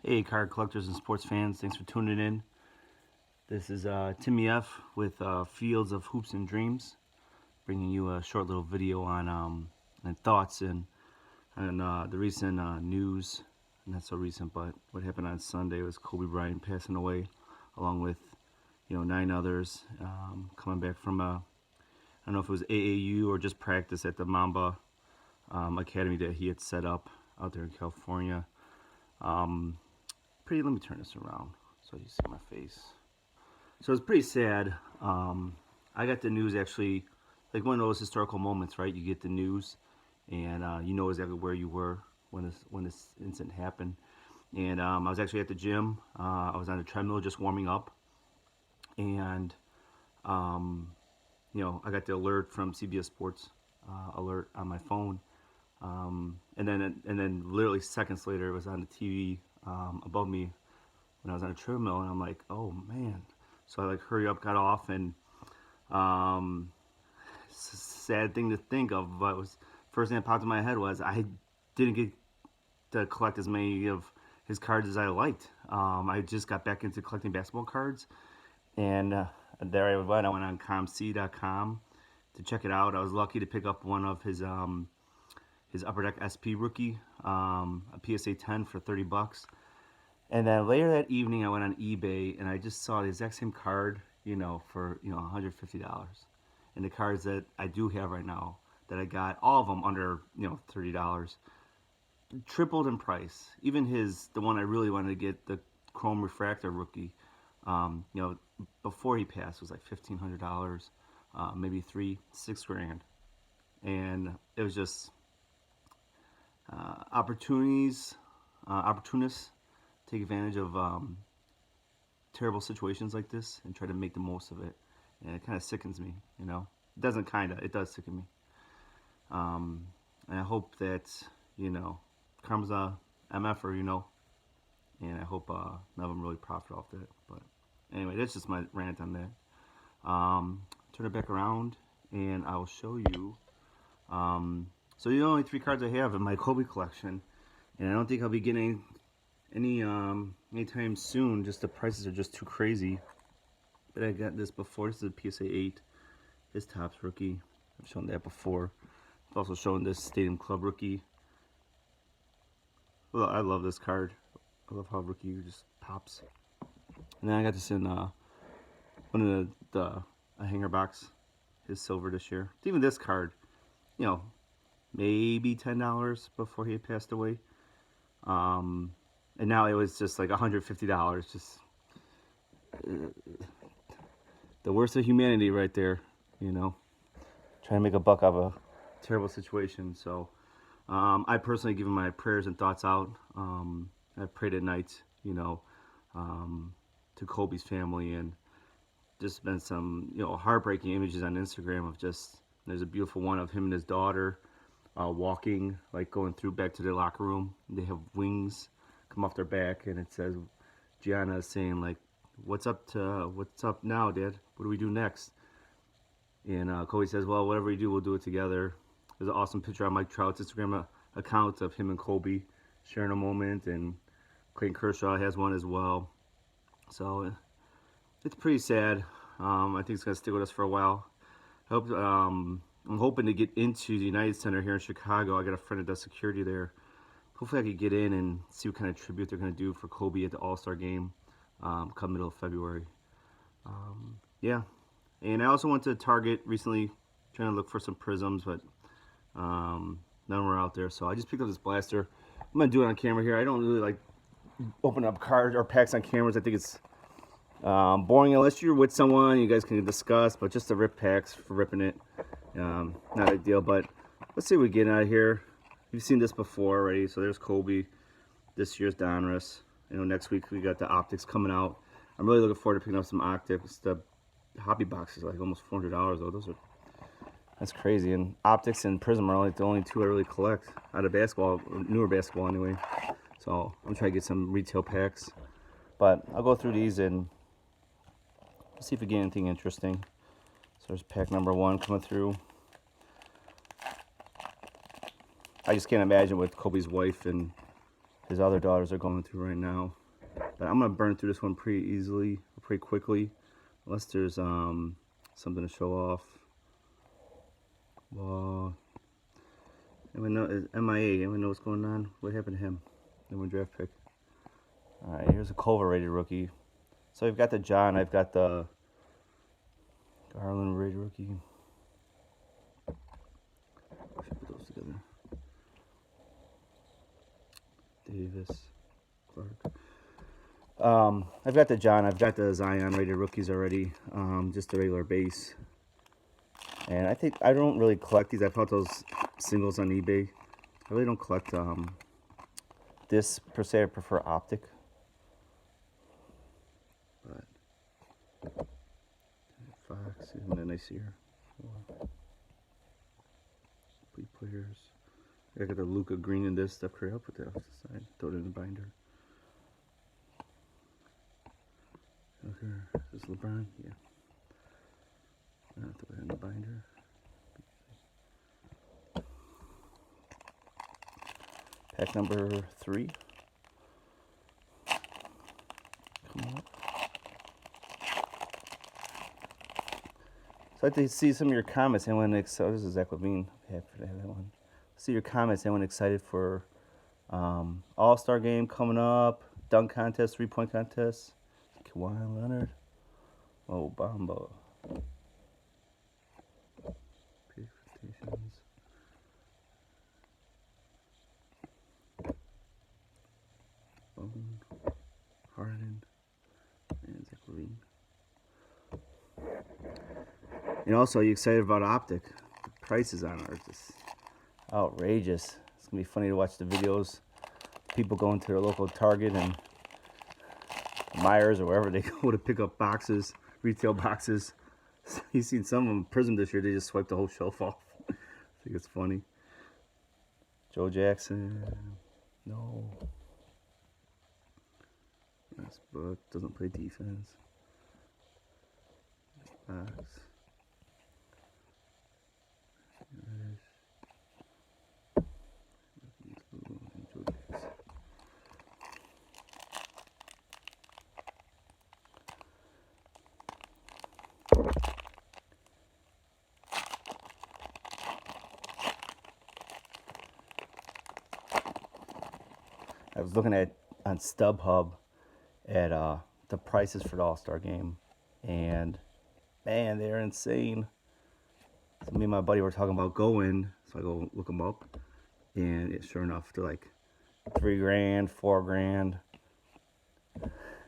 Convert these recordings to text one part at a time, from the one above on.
Hey, card collectors and sports fans, thanks for tuning in. This is Timmy F with Fields of Hoops and Dreams, bringing you a short little video on and thoughts and the recent news. Not so recent, but what happened on Sunday was Kobe Bryant passing away, along with 9 others coming back from I don't know if it was AAU or just practice at the Mamba Academy that he had set up out there in California. Let me turn this around so you see my face. So it's pretty sad. I got the news actually, like one of those historical moments, right? You get the news, and you know exactly where you were when this incident happened. And I was actually at the gym. I was on a treadmill just warming up, and I got the alert from CBS Sports alert on my phone, and then literally seconds later, it was on the TV above me when I was on a treadmill, and I'm like, oh man. So I hurry up, got off, and sad thing to think of, but was first thing that popped in my head was I didn't get to collect as many of his cards as I liked. I just got back into collecting basketball cards, and there I went. I went on comc.com to check it out. I was lucky to pick up one of his Upper Deck SP rookie, a PSA 10 for $30. And then later that evening, I went on eBay and I just saw the exact same card, for $150. And the cards that I do have right now, that I got, all of them under $30, tripled in price. Even the one I really wanted to get, the Chrome Refractor rookie, before he passed was like $1,500, maybe $6 grand, and it was just opportunists take advantage of terrible situations like this and try to make the most of it, and it kind of sickens me. It does sicken me. And I hope that karma's a MFer, and I hope none of them really profit off that. But anyway, that's just my rant on that. Turn it back around, and I will show you. So the only 3 cards I have in my Kobe collection, and I don't think I'll be getting anytime soon. Just the prices are just too crazy. But I got this before. This is a PSA 8, his Topps rookie. I've shown that before. I've also shown this Stadium Club rookie. Well, I love this card. I love how rookie just pops. And then I got this in one of the a hanger box, his silver this year. Even this card, maybe $10 before he had passed away. And now it was just like $150. Just the worst of humanity right there, trying to make a buck out of a terrible situation. So I personally give my prayers and thoughts out. I prayed at night, to Kobe's family, and just been some heartbreaking images on Instagram of just, there's a beautiful one of him and his daughter walking, like going through back to their locker room. They have wings come off their back, and it says, Gianna is saying like, what's up now, Dad? What do we do next? And Kobe says, well, whatever we do, we'll do it together. There's an awesome picture on Mike Trout's Instagram account of him and Kobe sharing a moment, and Clayton Kershaw has one as well. So it's pretty sad. I think it's gonna stick with us for a while. I'm hoping to get into the United Center here in Chicago. I got a friend that does security there. Hopefully I could get in and see what kind of tribute they're gonna do for Kobe at the All-Star game come middle of February. Yeah, and I also went to Target recently trying to look for some prisms, but none were out there. So I just picked up this blaster. I'm gonna do it on camera here. I don't really like open up cards or packs on cameras. I think it's boring unless you're with someone. You guys can discuss, but just the rip packs for ripping it, not a big deal. But let's see what we get out of here. You've seen this before already. So there's Kobe. This year's Donruss. Next week we got the optics coming out. I'm really looking forward to picking up some optics. The hobby box is like almost $400 though. That's crazy. And optics and prism are like the only 2 I really collect out of basketball, newer basketball anyway. So I'm trying to get some retail packs. But I'll go through these and see if we get anything interesting. So there's pack number 1 coming through. I just can't imagine with Kobe's wife and his other daughters are going through right now. But I'm gonna burn through this one pretty easily, pretty quickly, unless there's something to show off. Well, anyone know is MIA? Anyone know what's going on? What happened to him? Number draft pick. All right, here's a Culver rated rookie. So I've got the John, I've got the Garland rated rookie. I should put those together. Davis, Clark. I've got the John, I've got the Zion rated rookies already. Just a regular base. And I think I don't really collect these. I found those singles on eBay. I really don't collect this per se. I prefer optic. But Fox, isn't that nice here? Complete players. I got the Luca green in this stuff. I'll put that off the side. Throw it in the binder. Okay, is this LeBron? Yeah. I'll throw it in the binder. Pack number 3. Come up. So I'd like to see some of your comments. Anyone excited? This is Zach Levine. Happy to have that one. See your comments. Anyone excited for All-Star game coming up? Dunk contest, 3-point contest. Kawhi Leonard. Oh, Bamba. Expectations. Bone. Harden. And Zach Levine. And also, are you excited about Optic? The prices on it are just outrageous. It's going to be funny to watch the videos. People going to their local Target and Myers or wherever they go to pick up boxes, retail boxes. You've seen some of them, Prism this year, they just swiped the whole shelf off. I think it's funny. Joe Jackson. No. Yes, but doesn't play defense. Box. I was looking at on StubHub at the prices for the All-Star game, and man, they're insane. So me and my buddy were talking about going, so I go look them up, and sure enough, they're like $3,000, $4,000,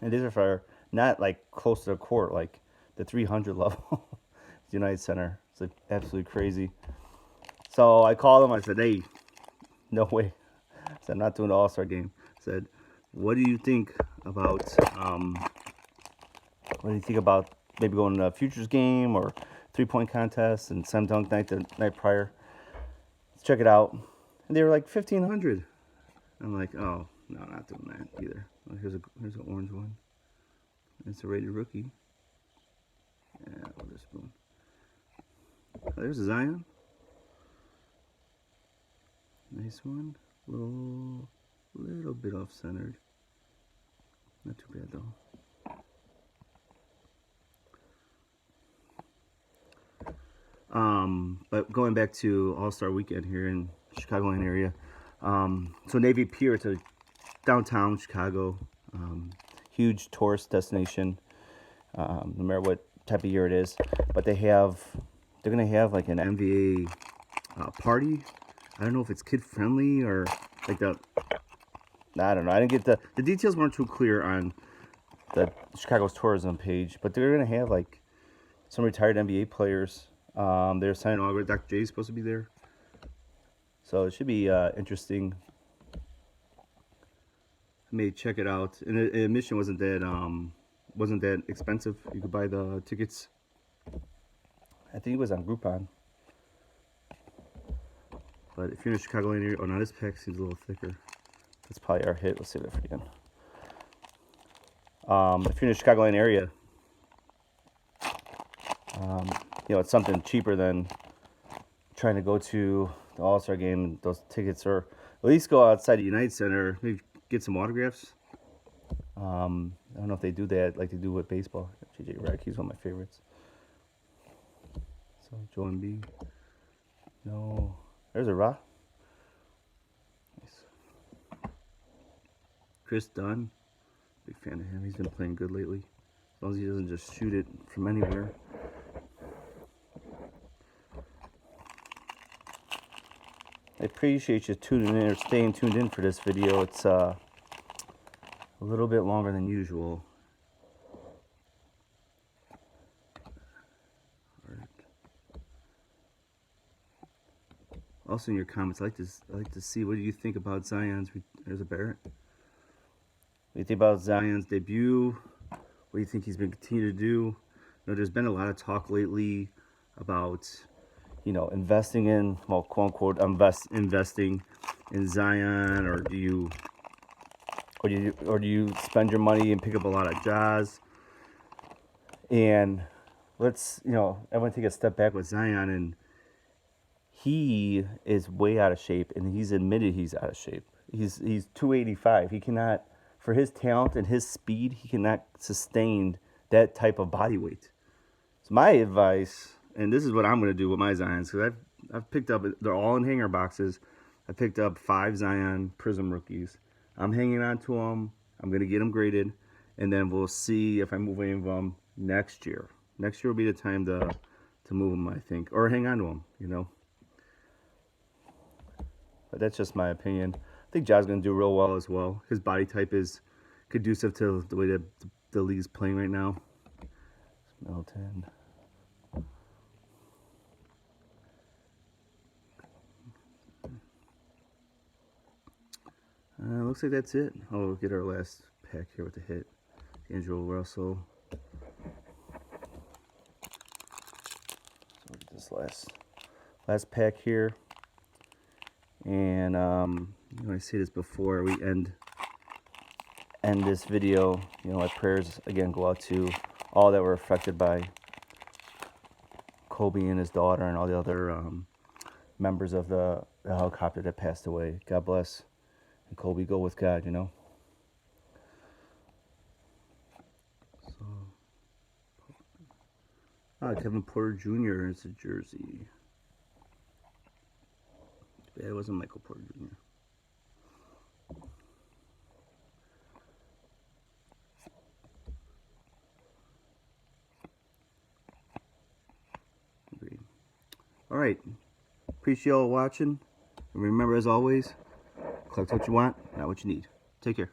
and these are for not like close to the court, like the 300 level. United Center. It's like absolutely crazy. So I called him. I said, "Hey, no way." I said, "I'm not doing the All-Star game." I said, "What do you think about maybe going to a futures game or 3-point contest and slam dunk night the night prior? Let's check it out." And they were like 1,500. I'm like, "Oh no, I'm not doing that either." Well, here's an orange one. It's a rated rookie. Yeah, with a spoon. Oh, there's a Zion. Nice one. Little bit off-centered. Not too bad though. But going back to All-Star Weekend here in Chicagoland area. So Navy Pier, it's a downtown Chicago, huge tourist destination. No matter what type of year it is, but they're gonna have like an NBA party. I don't know if it's kid friendly or like I don't know. I didn't get the details weren't too clear on the Chicago's tourism page, but they're gonna have like some retired NBA players. They're signing autographs. Dr. J is supposed to be there, so it should be interesting. I may check it out. And the admission wasn't that expensive. You could buy the tickets. I think it was on Groupon. But if you're in the Chicagoland area, oh no, this pack seems a little thicker. That's probably our hit. Let's save that for the end. If you're in the Chicagoland area, it's something cheaper than trying to go to the All-Star game. Those tickets are, at least go outside the United Center, maybe get some autographs. I don't know if they do that like they do with baseball. JJ Redick, he's one of my favorites. So Joe B. No, there's a Ra. Nice. Chris Dunn, big fan of him. He's been playing good lately. As long as he doesn't just shoot it from anywhere. I appreciate you tuning in or staying tuned in for this video. It's a little bit longer than usual. Also in your comments, I like to see what do you think about Zion's. There's a Barrett. What do you think about Zion's debut? What do you think he's been continuing to do? You know, there's been a lot of talk lately about, you know, investing in, well, quote unquote, investing in Zion, or do you spend your money and pick up a lot of jazz? And let's, you know, I want to take a step back with Zion, and he is way out of shape, and he's admitted he's out of shape. He's 285. He cannot, for his talent and his speed, he cannot sustain that type of body weight. So my advice, and this is what I'm going to do with my Zions, because I've picked up, they're all in hanger boxes. I picked up 5 Zion Prism rookies. I'm hanging on to them. I'm going to get them graded, and then we'll see if I move any of them next year. Next year will be the time to move them, I think, or hang on to them, you know. But that's just my opinion. I think Ja's going to do real well as well. His body type is conducive to the way that the league is playing right now. Milton. Looks like that's it. Oh, we'll get our last pack here with the hit. Angelo Russell. So we'll get this last pack here. And you know, I say this before we end this video. You know, my prayers again go out to all that were affected by Kobe and his daughter and all the other members of the helicopter that passed away. God bless. And Kobe, go with God, you know. So, Kevin Porter Jr. is a jersey. Yeah, it wasn't Michael Porter Jr. Agreed. All right. Appreciate y'all watching. And remember, as always, collect what you want, not what you need. Take care.